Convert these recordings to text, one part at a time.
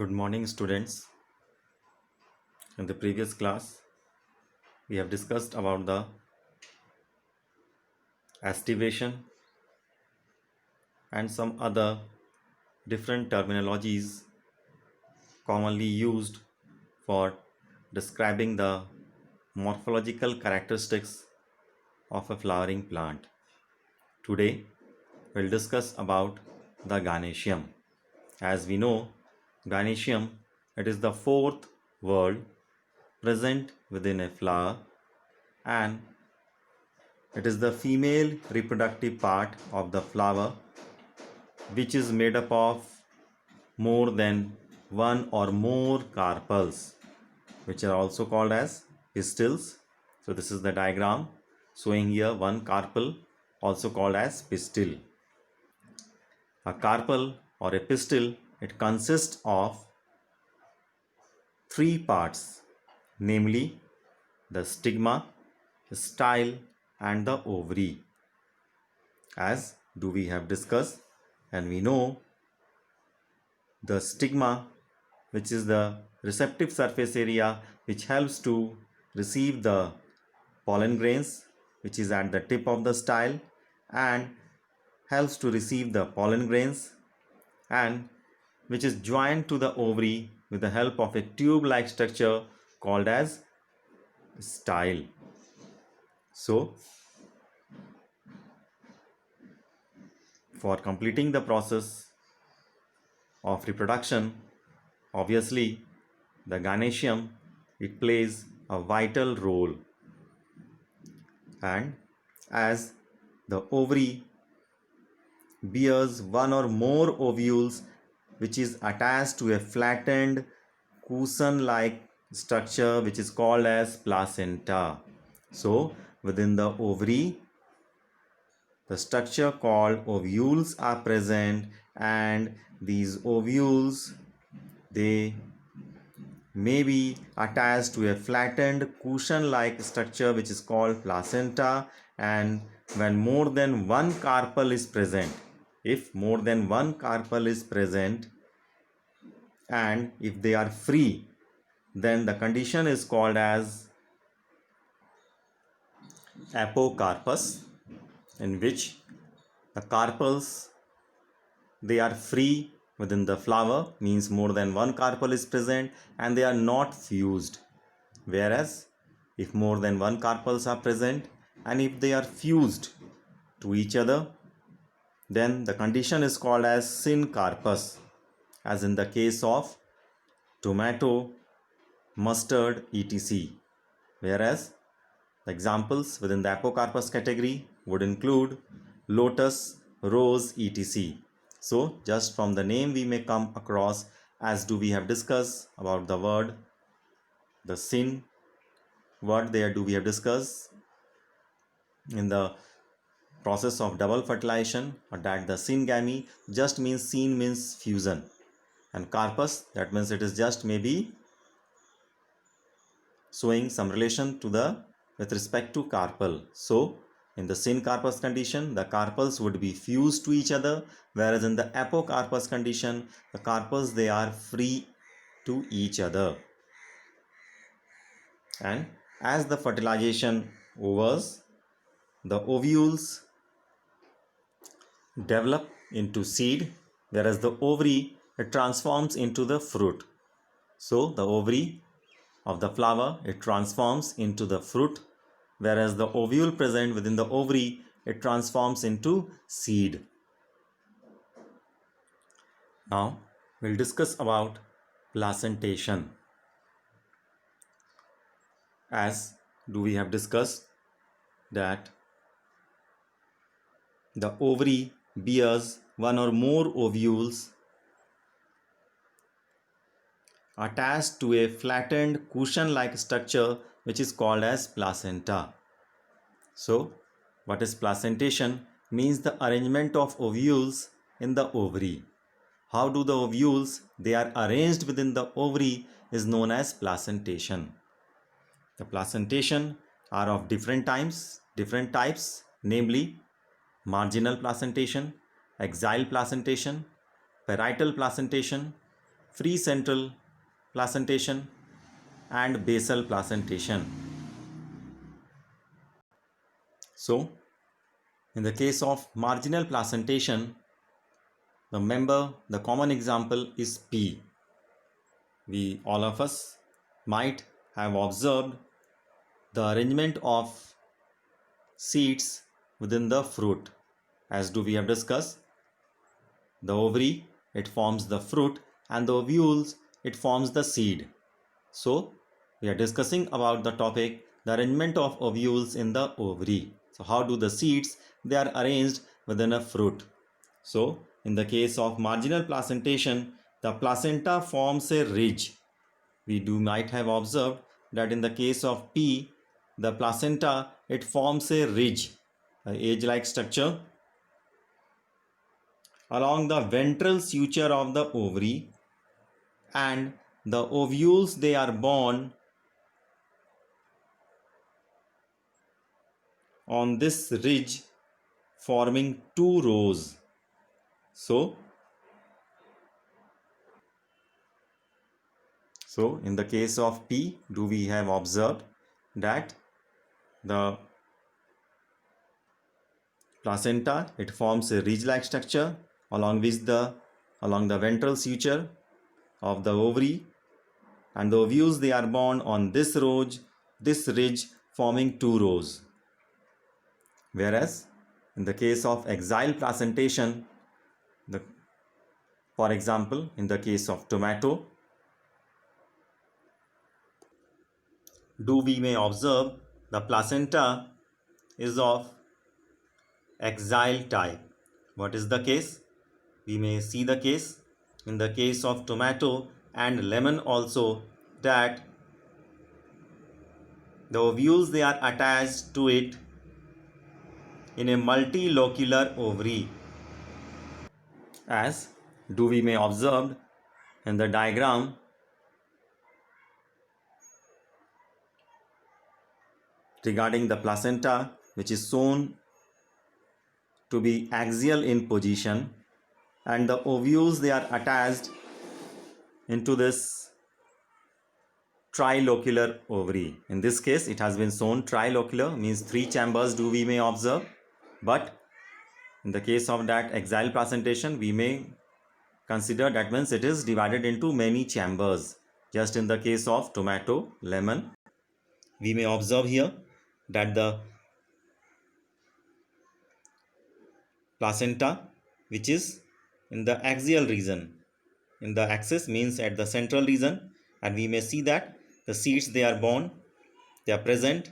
Good morning, students. In the previous class, we have discussed about the aestivation and some other different terminologies commonly used for describing the morphological characteristics of a flowering plant. Today, we'll discuss about the gynoecium. As we know, gynoecium, it is the fourth word present within a flower, and it is the female reproductive part of the flower, which is made up of more than one or more carpels, which are also called as pistils. So this is the diagram showing here one carpel, also called as pistil. A carpel or a pistil, it consists of three parts, namely the stigma, style, and the ovary. As do we have discussed, and we know the stigma, which is the receptive surface area which helps to receive the pollen grains, which is at the tip of the style and helps to receive the pollen grains, and which is joined to the ovary with the help of a tube-like structure called as style. So for completing the process of reproduction, obviously the gynoecium, it plays a vital role, and as the ovary bears one or more ovules which is attached to a flattened cushion like structure which is called as placenta. So within the ovary, the structure called ovules are present, and these ovules, they may be attached to a flattened cushion like structure which is called placenta. And when more than one carpel is present, if more than one carpel is present and if they are free, then the condition is called as apocarpus, in which the carpels, they are free within the flower, means more than one carpel is present and they are not fused. Whereas if more than one carpels are present and if they are fused to each other, then the condition is called as syncarpus, as in the case of tomato, mustard, etc. Whereas the examples within the apocarpus category would include lotus, rose, etc. So just from the name we may come across, as do we have discussed about the word, the syn word there do we have discussed in the process of double fertilization, or that the syngamy just means syn means fusion, and carpus, that means it is just maybe showing some relation to the with respect to carpel. So in the syncarpus condition, the carpels would be fused to each other, whereas in the apocarpus condition, the carpels, they are free to each other. And as the fertilization overs, the ovules develop into seed, whereas the ovary, it transforms into the fruit. So the ovary of the flower, it transforms into the fruit, whereas the ovule present within the ovary, it transforms into seed. Now we'll discuss about placentation. As do we have discussed that the ovary bears one or more ovules attached to a flattened cushion-like structure which is called as placenta. So what is placentation? Means the arrangement of ovules in the ovary. How do the ovules, they are arranged within the ovary, is known as placentation. The placentation are of different types, namely marginal placentation, axial placentation, parietal placentation, free central placentation and basal placentation. So, in the case of marginal placentation, the common example is pea. We all of us might have observed the arrangement of seeds within the fruit. As do we have discussed, the ovary, it forms the fruit, and the ovules, it forms the seed. So we are discussing about the topic, the arrangement of ovules in the ovary. So how do the seeds, they are arranged within a fruit. So in the case of marginal placentation, the placenta forms a ridge. We might have observed that in the case of pea, the placenta, it forms a ridge, a edge-like structure along the ventral suture of the ovary, and the ovules, they are borne on this ridge, forming two rows. So in the case of P, do we have observed that the placenta, it forms a ridge-like structure along the ventral suture of the ovary, and the ovules, they are borne on this ridge forming two rows. Whereas in the case of axial placentation, for example, in the case of tomato, we may observe the placenta is of axial type. What is the case? We may see the case in the case of tomato and lemon also, that the ovules, they are attached to it in a multilocular ovary, as we may observe in the diagram regarding the placenta, which is shown to be axial in position, and the ovules, they are attached into this trilocular ovary. In this case, it has been shown trilocular, means three chambers we may observe, but in the case of that axial placentation, we may consider that means it is divided into many chambers. Just in the case of tomato, lemon, we may observe here that the placenta, which is in the axial region, in the axis means at the central region, and we may see that the seeds, they are born, they are present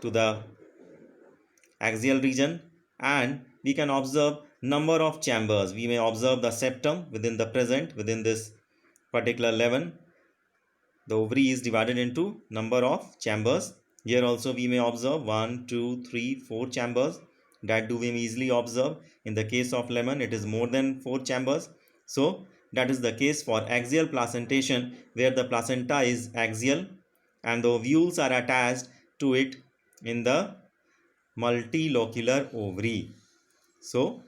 to the axial region, and we can observe number of chambers. We may observe the septum within this particular lemon. The ovary is divided into number of chambers. Here also we may observe 1, 2, 3, 4 chambers. That we may easily observe. In the case of lemon, it is more than 4 chambers. So that is the case for axial placentation, where the placenta is axial and the ovules are attached to it in the multilocular ovary. So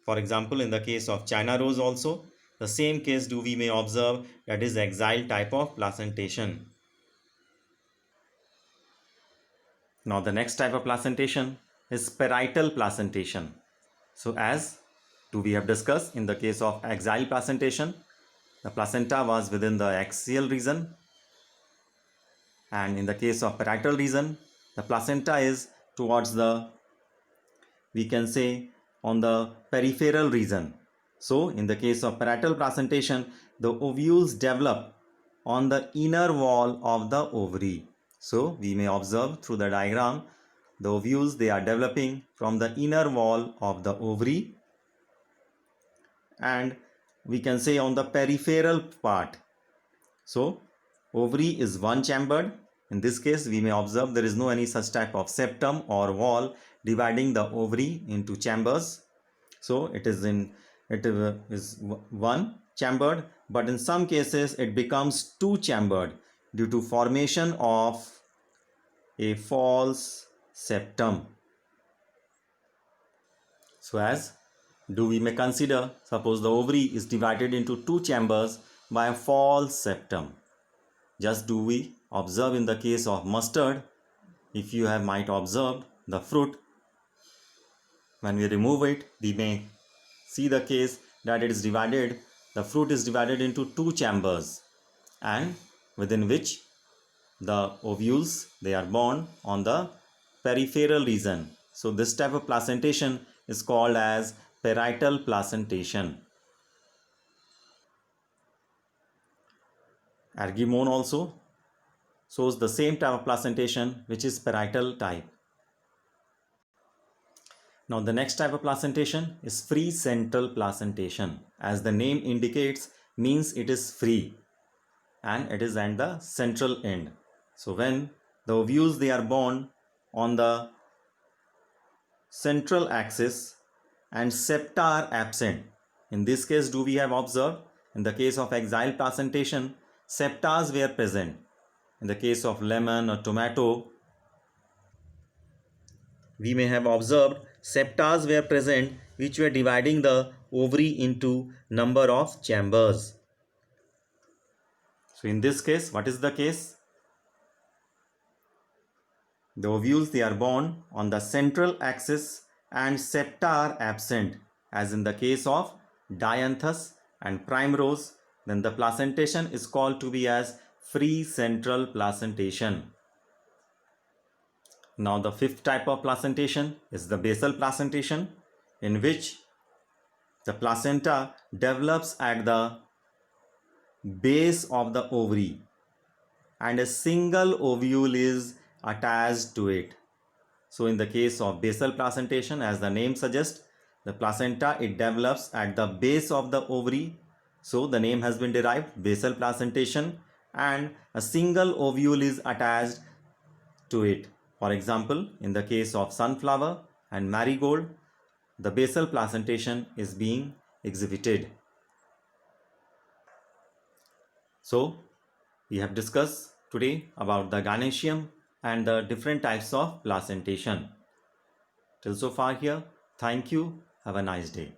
for example, in the case of China rose also, the same case we may observe, that is axial type of placentation. Now the next type of placentation is parietal placentation. So as we have discussed, in the case of axial placentation, the placenta was within the axial region, and in the case of parietal region, the placenta is towards the, we can say, on the peripheral region. So in the case of parietal placentation, the ovules develop on the inner wall of the ovary. So we may observe through the diagram, the ovules, they are developing from the inner wall of the ovary, and we can say on the peripheral part. So ovary is one chambered. In this case, we may observe there is no any such type of septum or wall dividing the ovary into chambers. So it is one chambered, but in some cases it becomes two chambered due to formation of a false septum. So as we may consider, suppose the ovary is divided into two chambers by a false septum. Just do we observe in the case of mustard, if you have might observed the fruit, when we remove it, we may see the case that it is divided, the fruit is divided into two chambers, and within which the ovules, they are born on the peripheral region. So this type of placentation is called as parietal placentation. Ergemone also shows the same type of placentation, which is parietal type. Now the next type of placentation is free central placentation. As the name indicates, means it is free and it is at the central end. So when the ovules, they are born on the central axis and septa are absent. In this case, do we have observed? In the case of axile placentation, septas were present. In the case of lemon or tomato, we may have observed septas were present which were dividing the ovary into number of chambers. So in this case, what is the case? The ovules, they are born on the central axis and septa are absent, as in the case of dianthus and primrose. Then the placentation is called to be as free central placentation. Now the fifth type of placentation is the basal placentation, in which the placenta develops at the base of the ovary and a single ovule is attached to it. So in the case of basal placentation, as the name suggests, the placenta, it develops at the base of the ovary. So the name has been derived, basal placentation, and a single ovule is attached to it. For example, in the case of sunflower and marigold, the basal placentation is being exhibited. So we have discussed today about the gynoecium and the different types of placentation. Till so far here, thank you. Have a nice day.